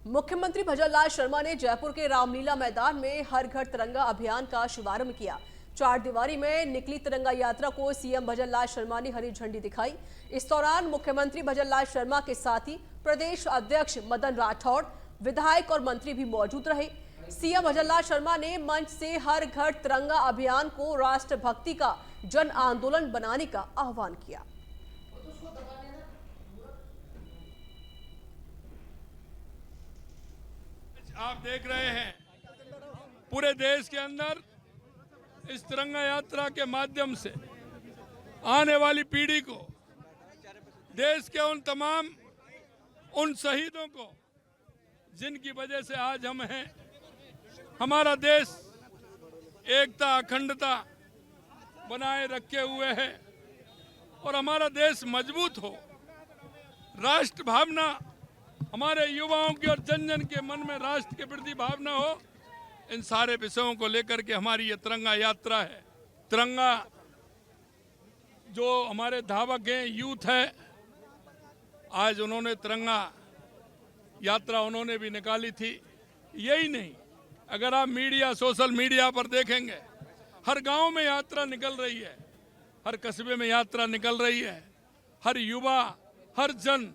मुख्यमंत्री भजनलाल शर्मा ने जयपुर के रामलीला मैदान में हर घर तिरंगा अभियान का शुभारंभ किया। चार दीवारी में निकली तिरंगा यात्रा को सीएम भजनलाल शर्मा ने हरी झंडी दिखाई। इस दौरान मुख्यमंत्री भजनलाल शर्मा के साथ ही प्रदेश अध्यक्ष मदन राठौड़, विधायक और मंत्री भी मौजूद रहे। सीएम भजनलाल शर्मा ने मंच से हर घर तिरंगा अभियान को राष्ट्रभक्ति का जन आंदोलन बनाने का आह्वान किया। आप देख रहे हैं पूरे देश के अंदर इस तिरंगा यात्रा के माध्यम से आने वाली पीढ़ी को, देश के उन तमाम उन शहीदों को जिनकी वजह से आज हम हैं, हमारा देश एकता अखंडता बनाए रखे हुए है और हमारा देश मजबूत हो, राष्ट्र भावना हमारे युवाओं की और जन जन के मन में राष्ट्र के प्रति भावना हो, इन सारे विषयों को लेकर के हमारी ये तिरंगा यात्रा है। तिरंगा जो हमारे धावक हैं, यूथ है, आज उन्होंने तिरंगा यात्रा उन्होंने भी निकाली थी। यही नहीं, अगर आप मीडिया, सोशल मीडिया पर देखेंगे, हर गांव में यात्रा निकल रही है, हर कस्बे में यात्रा निकल रही है। हर युवा, हर जन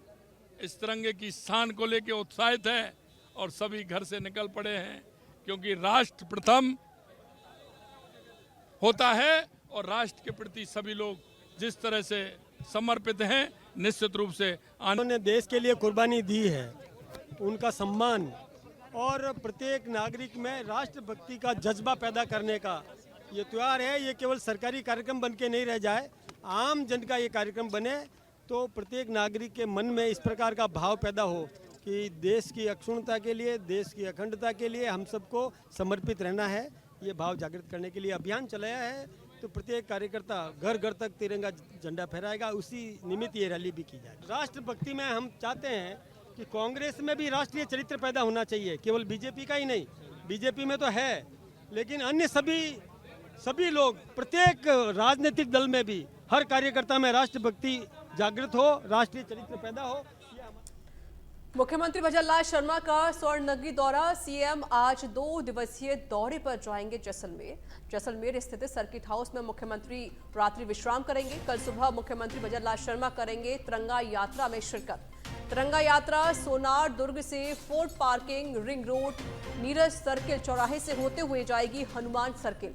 इस तिरंगे की शान को लेकर उत्साहित है और सभी घर से निकल पड़े हैं, क्योंकि राष्ट्र प्रथम होता है और राष्ट्र के प्रति सभी लोग जिस तरह से समर्पित हैं, निश्चित रूप से उन्होंने देश के लिए कुर्बानी दी है, उनका सम्मान और प्रत्येक नागरिक में राष्ट्रभक्ति का जज्बा पैदा करने का ये त्यौहार है। ये केवल सरकारी कार्यक्रम बन के नहीं रह जाए, आम जन का ये कार्यक्रम बने तो प्रत्येक नागरिक के मन में इस प्रकार का भाव पैदा हो कि देश की अक्षुण्णता के लिए, देश की अखंडता के लिए हम सबको समर्पित रहना है। ये भाव जागृत करने के लिए अभियान चलाया है, तो प्रत्येक कार्यकर्ता घर घर तक तिरंगा झंडा फहराएगा। उसी निमित्त ये रैली भी की जाए। राष्ट्रभक्ति में हम चाहते हैं कि कांग्रेस में भी राष्ट्रीय चरित्र पैदा होना चाहिए, केवल बीजेपी का ही नहीं। बीजेपी में तो है, लेकिन अन्य सभी लोग, प्रत्येक राजनीतिक दल में भी हर कार्यकर्ता में राष्ट्रभक्ति जागृत हो, राष्ट्रीय चरित्र पैदा हो। मुख्यमंत्री भजनलाल शर्मा का स्वर्णनगरी दौरा। सीएम आज 2 दिवसीय दौरे पर जाएंगे जैसलमेर स्थित सर्किट हाउस में मुख्यमंत्री रात्रि विश्राम करेंगे। कल सुबह मुख्यमंत्री भजनलाल शर्मा करेंगे तिरंगा यात्रा में शिरकत। तिरंगा यात्रा सोनार दुर्ग से fort parking, ring road, Neeraj circle चौराहे से होते हुए जाएगी हनुमान सर्किल।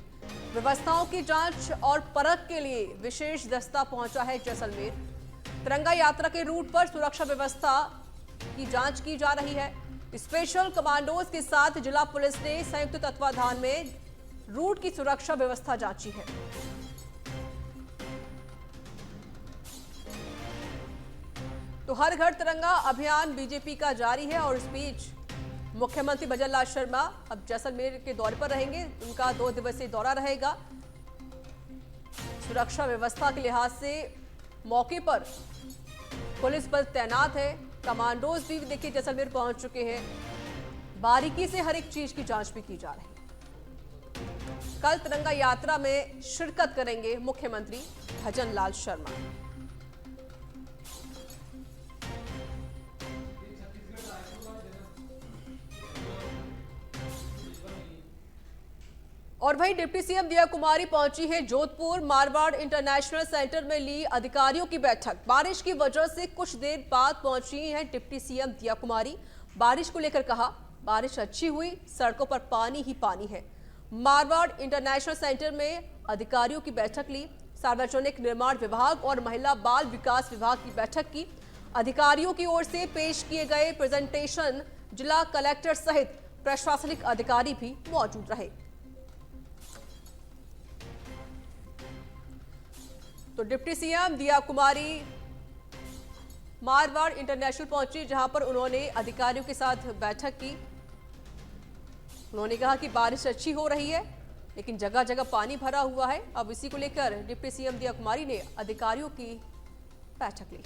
व्यवस्थाओं की जांच और परख के लिए विशेष दस्ता पहुंचा है जैसलमेर। तिरंगा यात्रा के रूट पर सुरक्षा व्यवस्था की जांच की जा रही है। स्पेशल कमांडोज के साथ जिला पुलिस ने संयुक्त तत्वाधान में रूट की सुरक्षा व्यवस्था जांची है। तो हर घर तिरंगा अभियान बीजेपी का जारी है और इस बीच मुख्यमंत्री भजनलाल शर्मा अब जैसलमेर के दौरे पर रहेंगे। उनका 2 दिवसीय दौरा रहेगा। सुरक्षा व्यवस्था के लिहाज से मौके पर पुलिस बल तैनात है। कमांडोज भी देखिए जैसलमेर पहुंच चुके हैं। बारीकी से हर एक चीज की जांच भी की जा रही है। कल तिरंगा यात्रा में शिरकत करेंगे मुख्यमंत्री भजनलाल शर्मा। और वहीं डिप्टी सीएम दिया कुमारी पहुंची है जोधपुर। मारवाड़ इंटरनेशनल सेंटर में ली अधिकारियों की बैठक। बारिश की वजह से कुछ देर बाद पहुंची है डिप्टी सीएम दिया कुमारी। बारिश को लेकर कहा, बारिश अच्छी हुई, सड़कों पर पानी ही पानी है। मारवाड़ इंटरनेशनल सेंटर में अधिकारियों की बैठक ली। सार्वजनिक निर्माण विभाग और महिला बाल विकास विभाग की बैठक की। अधिकारियों की ओर से पेश किए गए प्रेजेंटेशन जिला कलेक्टर सहित प्रशासनिक अधिकारी भी मौजूद रहे। तो डिप्टी सीएम दिया कुमारी मारवाड़ इंटरनेशनल पहुंची, जहां पर उन्होंने अधिकारियों के साथ बैठक की। उन्होंने कहा कि बारिश अच्छी हो रही है, लेकिन जगह जगह पानी भरा हुआ है। अब इसी को लेकर डिप्टी सीएम दिया कुमारी ने अधिकारियों की बैठक ली।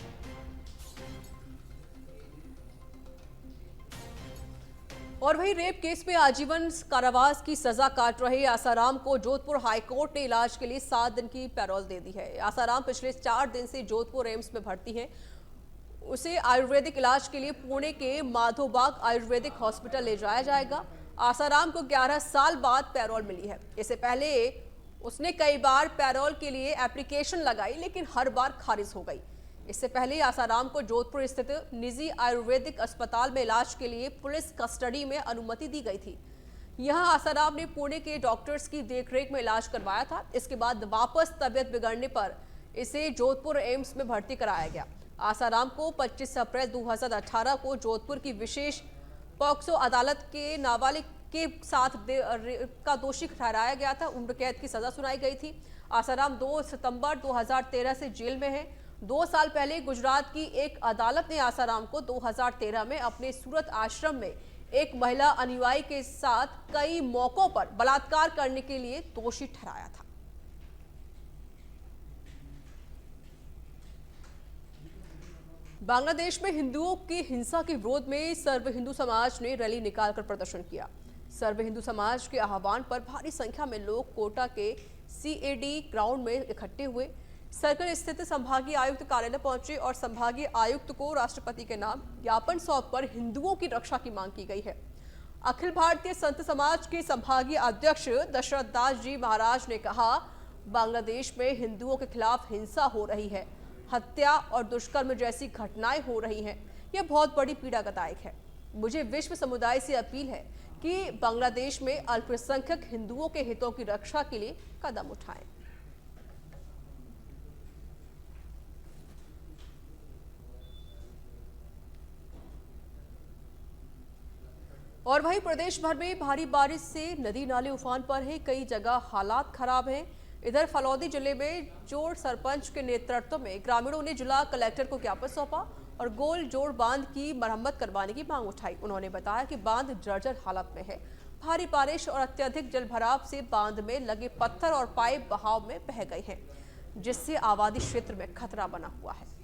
और वहीं रेप केस में आजीवन कारावास की सजा काट रहे आसाराम को जोधपुर हाईकोर्ट ने इलाज के लिए 7 दिन की पैरोल दे दी है। आसाराम पिछले 4 दिन से जोधपुर एम्स में भर्ती हैं। उसे आयुर्वेदिक इलाज के लिए पुणे के माधोबाग आयुर्वेदिक हॉस्पिटल ले जाया जाएगा। आसाराम को 11 साल बाद पैरोल मिली है। इससे पहले उसने कई बार पैरोल के लिए एप्लीकेशन लगाई, लेकिन हर बार खारिज हो गई। इससे पहले आसाराम को जोधपुर स्थित निजी आयुर्वेदिक अस्पताल में इलाज के लिए पुलिस कस्टडी में अनुमति दी गई थी। यहां आसाराम ने पुणे के डॉक्टर्स की देखरेख में इलाज करवाया था। इसके बाद वापस तबियत बिगड़ने पर इसे जोधपुर एम्स में भर्ती कराया गया। आसाराम को 25 अप्रैल 2018 को जोधपुर की विशेष पॉक्सो अदालत के नाबालिग के साथ का दोषी ठहराया गया था। उम्र कैद की सजा सुनाई गई थी। आसाराम 2 सितंबर 2013 से जेल में है। 2 साल पहले गुजरात की एक अदालत ने आसाराम को 2013 में अपने सूरत आश्रम में एक महिला अनुयायी के साथ कई मौकों पर बलात्कार करने के लिए दोषी ठहराया था। बांग्लादेश में हिंदुओं की हिंसा के विरोध में सर्व हिंदू समाज ने रैली निकालकर प्रदर्शन किया। सर्व हिंदू समाज के आह्वान पर भारी संख्या में लोग कोटा के सीएडी ग्राउंड में इकट्ठे हुए। सर्कल स्थित संभागीय आयुक्त कार्यालय पहुंचे और संभागीय आयुक्त को राष्ट्रपति के नाम ज्ञापन सौंपकर हिंदुओं की रक्षा की मांग की गई है। अखिल भारतीय संत समाज के संभागीय अध्यक्ष दशरथ दास जी महाराज ने कहा, बांग्लादेश में हिंदुओं के खिलाफ हिंसा हो रही है, हत्या और दुष्कर्म जैसी घटनाएं हो रही हैं। यह बहुत बड़ी पीड़ादायक है। मुझे विश्व समुदाय से अपील है कि बांग्लादेश में अल्पसंख्यक हिंदुओं के हितों की रक्षा के लिए कदम उठाएं। और वहीं प्रदेश भर में भारी बारिश से नदी नाले उफान पर है। कई जगह हालात खराब हैं। इधर फलौदी जिले में जोड़ सरपंच के नेतृत्व में ग्रामीणों ने जिला कलेक्टर को ज्ञापन सौंपा और गोल जोड़ बांध की मरम्मत करवाने की मांग उठाई। उन्होंने बताया कि बांध जर्जर हालत में है। भारी बारिश और अत्यधिक जलभराव से बांध में लगे पत्थर और पाइप बहाव में बह गए हैं, जिससे आबादी क्षेत्र में खतरा बना हुआ है।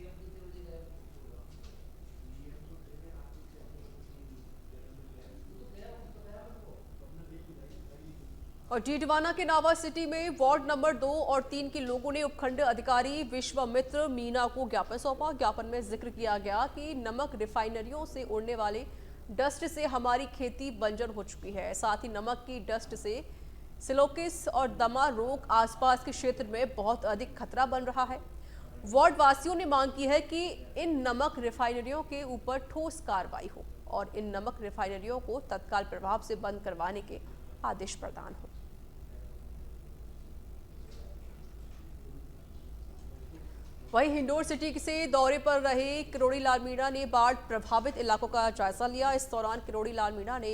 और डीडवाना के नावा सिटी में वार्ड नंबर 2 और 3 के लोगों ने उपखंड अधिकारी विश्वामित्र मीना को ज्ञापन सौंपा। ज्ञापन में जिक्र किया गया कि नमक रिफाइनरियों से उड़ने वाले डस्ट से हमारी खेती बंजर हो चुकी है। साथ ही नमक की डस्ट से सिलोकिस और दमा रोग आसपास के क्षेत्र में बहुत अधिक खतरा बन रहा है। वार्ड वासियों ने मांग की है कि इन नमक रिफाइनरियों के ऊपर ठोस कार्रवाई हो और इन नमक रिफाइनरियों को तत्काल प्रभाव से बंद करवाने के आदेश प्रदान हो। वहीं हिंडोर सिटी से दौरे पर रहे किरोड़ी लाल मीणा ने बाढ़ प्रभावित इलाकों का जायजा लिया। इस दौरान किरोड़ी लाल मीणा ने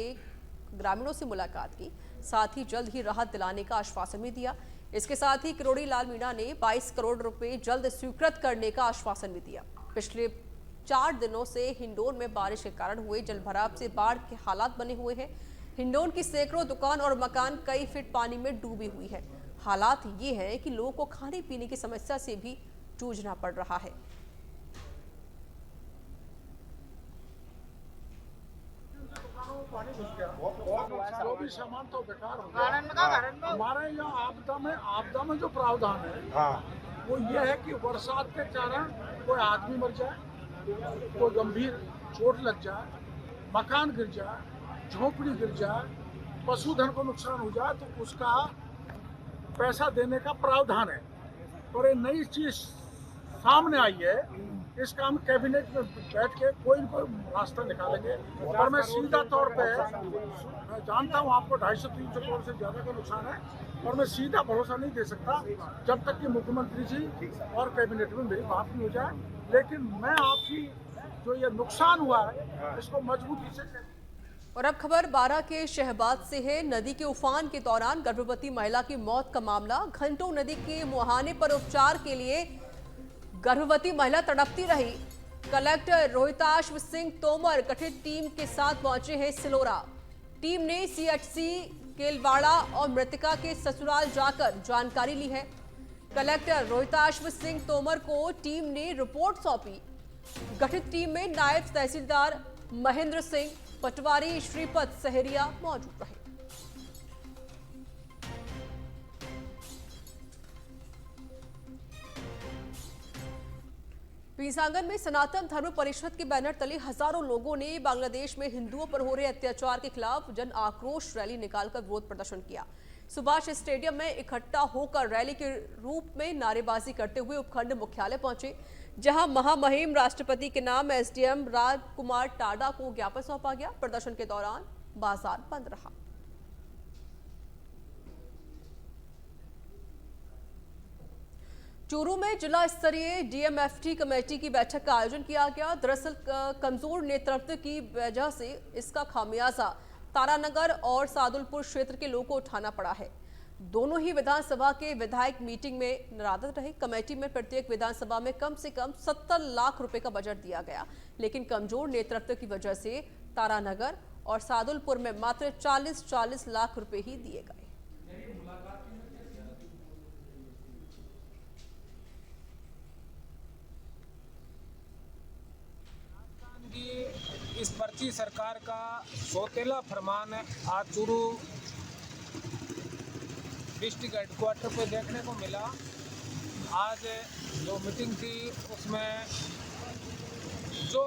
ग्रामीणों से मुलाकात की, साथ ही जल्द ही राहत दिलाने का आश्वासन भी दिया। इसके साथ ही किरोड़ी लाल मीणा ने 22 करोड़ रुपए जल्द स्वीकृत करने का आश्वासन भी दिया। पिछले 4 दिनों से हिंडोर में बारिश के कारण हुए जलभराव से बाढ़ के हालात बने हुए हैं। हिंडोर की सैकड़ों दुकान और मकान कई फीट पानी में डूबी हुई है। हालात ये हैं कि लोगों को खाने पीने की समस्या से भी जूझना पड़ रहा है। जो भी सामान तो बेकार हो गया। हमारे यहाँ आपदा में जो प्रावधान है वो ये है कि बरसात के कारण कोई आदमी मर जाए, कोई गंभीर चोट लग जाए, मकान गिर जाए, झोपड़ी गिर जाए, पशुधन को नुकसान हो जाए तो उसका पैसा देने का प्रावधान है। और ये नई चीज सामने आई है, इसका हम कैबिनेट में बैठ के कोई न कोई रास्ता निकालेंगे। और मैं सीधा तौर पे मैं जानता हूँ आपको 250-300 करोड़ से ज़्यादा का नुकसान है, और मैं सीधा भरोसा नहीं दे सकता जब तक कि मुख्यमंत्री जी और कैबिनेट में मेरी बात नहीं हो जाए। लेकिन मैं आपकी जो ये नुकसान हुआ है इसको मजबूती से। और अब खबर 12 के शहबाद से है। नदी के उफान के दौरान गर्भवती महिला की मौत का मामला। घंटों नदी के मुहाने पर उपचार के लिए गर्भवती महिला तड़पती रही। कलेक्टर रोहिताश सिंह तोमर गठित टीम के साथ पहुंचे हैं सिलोरा। टीम ने सीएचसी केलवाड़ा और मृतका के ससुराल जाकर जानकारी ली है। कलेक्टर रोहिताश सिंह तोमर को टीम ने रिपोर्ट सौंपी। गठित टीम में नायब तहसीलदार महेंद्र सिंह, पटवारी श्रीपद सहरिया मौजूद रहे। पीसांगन में सनातन धर्म परिषद के बैनर तले हजारों लोगों ने बांग्लादेश में हिंदुओं पर हो रहे अत्याचार के खिलाफ जन आक्रोश रैली निकालकर विरोध प्रदर्शन किया। सुभाष स्टेडियम में इकट्ठा होकर रैली के रूप में नारेबाजी करते हुए उपखंड मुख्यालय पहुंचे, जहां महामहिम राष्ट्रपति के नाम एसडीएम राजकुमार टाडा को ज्ञापन सौंपा गया। प्रदर्शन के दौरान बाजार बंद रहा। चूरू में जिला स्तरीय डीएमएफटी कमेटी की बैठक का आयोजन किया गया। दरअसल कमजोर नेतृत्व की वजह से इसका खामियाजा तारानगर और सादुलपुर क्षेत्र के लोगों को उठाना पड़ा है। दोनों ही विधानसभा के विधायक मीटिंग में नाराज रहे। कमेटी में प्रत्येक विधानसभा में कम से कम 70 लाख रुपए का बजट दिया गया, लेकिन कमजोर नेतृत्व की वजह से तारानगर और सादुलपुर में मात्र 40 लाख रुपए ही दिए गए। इस पर्ची सरकार का सौतेला फरमान आज चूरू डिस्ट्रिक्ट हेडक्वार्टर पे देखने को मिला। आज जो मीटिंग थी उसमें जो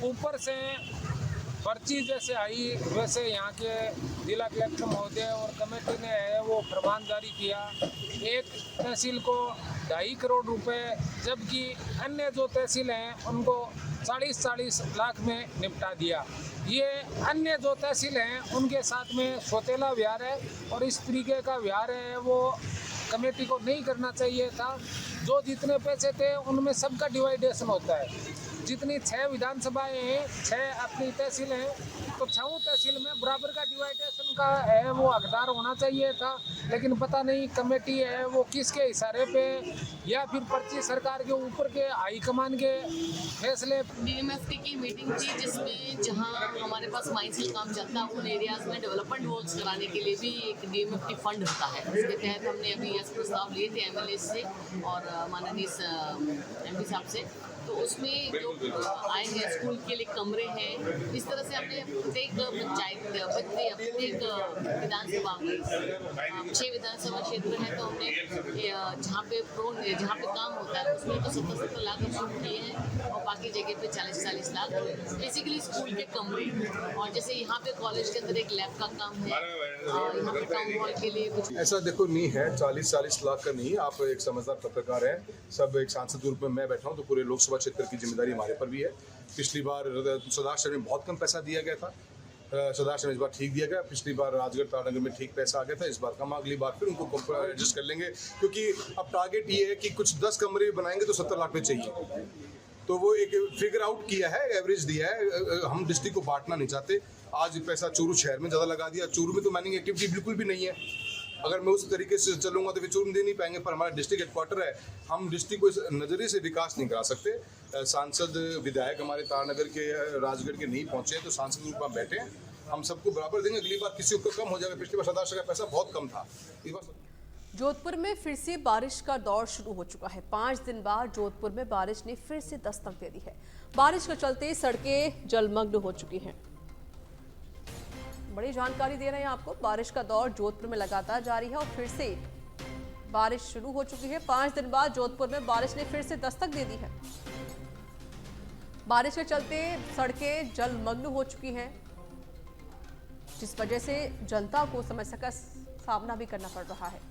ऊपर से पर्ची जैसे आई वैसे यहाँ के जिला कलेक्टर महोदय और कमेटी ने है वो फरमान जारी किया। एक तहसील को 2.5 करोड़ रुपए, जबकि अन्य जो तहसील हैं उनको 40 लाख में निपटा दिया। ये अन्य जो तहसील हैं उनके साथ में सौतेला व्यवहार है और इस तरीके का व्यवहार है वो कमेटी को नहीं करना चाहिए था। जो जितने पैसे थे उनमें सबका डिवाइडेशन होता है। जितनी 6 विधानसभाएं हैं, 6 अपनी तहसील हैं, तो 6 तहसील में बराबर का डिवाइडेशन का है वो हकदार होना चाहिए था। लेकिन पता नहीं कमेटी है वो किसके इशारे पे या फिर पर्ची सरकार के ऊपर के हाईकमान के फैसले। डीएमएफटी की मीटिंग थी जिसमें जहां हमारे पास माइंस का काम चलता है उन एरियाज में डेवलपमेंट वर्क्स कराने के लिए भी एक डीएमएफटी फंड होता है। उसके तहत हमने अभी यह प्रस्ताव लिए थे एमएलए से और माननीय एमपी साहब से। तो उसमें जो आए हैं स्कूल के लिए कमरे हैं, इस तरह से हमने प्रत्येक पंचायत प्रत्येक विधानसभा में 6 विधानसभा क्षेत्र है, तो हमने जहाँ पे काम होता है उसमें तो 70 लाख शुरू किए हैं और बाकी जगह पे 40 लाख बेसिकली स्कूल के कमरे। और जैसे यहाँ पे कॉलेज के अंदर एक लैब का काम है, यहाँ पे टाउन हॉल के लिए कुछ ऐसा देखो नहीं है। 40 लाख का नहीं, आप एक समझदार पत्रकार हैं, सब एक सांसद के रूप में मैं बैठा हूँ, तो पूरे लोकसभा क्षेत्र की जिम्मेदारी हमारे पर भी है। पिछली बार सदाशहर में बहुत कम पैसा दिया गया था, सदाशहर में इस बार ठीक दिया गया। पिछली बार राजगढ़ तारानगर में ठीक पैसा आ गया था, इस बार कम, अगली बार फिर उनको एडजस्ट कर लेंगे, क्योंकि अब टारगेट ये है कि कुछ 10 कमरे बनाएंगे तो 70 लाख में चाहिए। तो वो एक फिगर आउट किया है, एवरेज दिया है। हम डिस्ट्रिक्ट को बांटना नहीं चाहते। आज पैसा चूरू शहर में ज़्यादा लगा दिया। चूरू में तो माइनिंग एक्टिविटी बिल्कुल भी नहीं है। अगर मैं उस तरीके से चलूंगा तो फिर चूरू में दे नहीं पाएंगे। पर हमारा डिस्ट्रिक्ट हेडक्वार्टर है, हम डिस्ट्रिक्ट को इस नज़रिए से विकास नहीं करा सकते। सांसद विधायक हमारे तारानगर के राजगढ़ के नहीं पहुंचे, तो सांसद के रूप में बैठे हैं, हम सबको बराबर देंगे। अगली बार किसी को कम हो जाएगा। पिछली बार सदाशहर का पैसा बहुत कम था, इस बार। जोधपुर में फिर से बारिश का दौर शुरू हो चुका है। 5 दिन बाद जोधपुर में बारिश ने फिर से दस्तक दे दी है। बारिश के चलते सड़कें जलमग्न हो चुकी हैं। बड़ी जानकारी दे रहे हैं आपको। बारिश का दौर जोधपुर में लगातार जारी है और फिर से बारिश शुरू हो चुकी है। 5 दिन बाद जोधपुर में बारिश ने फिर से दस्तक दे दी है। बारिश के चलते सड़कें जलमग्न हो चुकी हैं, जिस वजह से जनता को समस्या का सामना भी करना पड़ रहा है।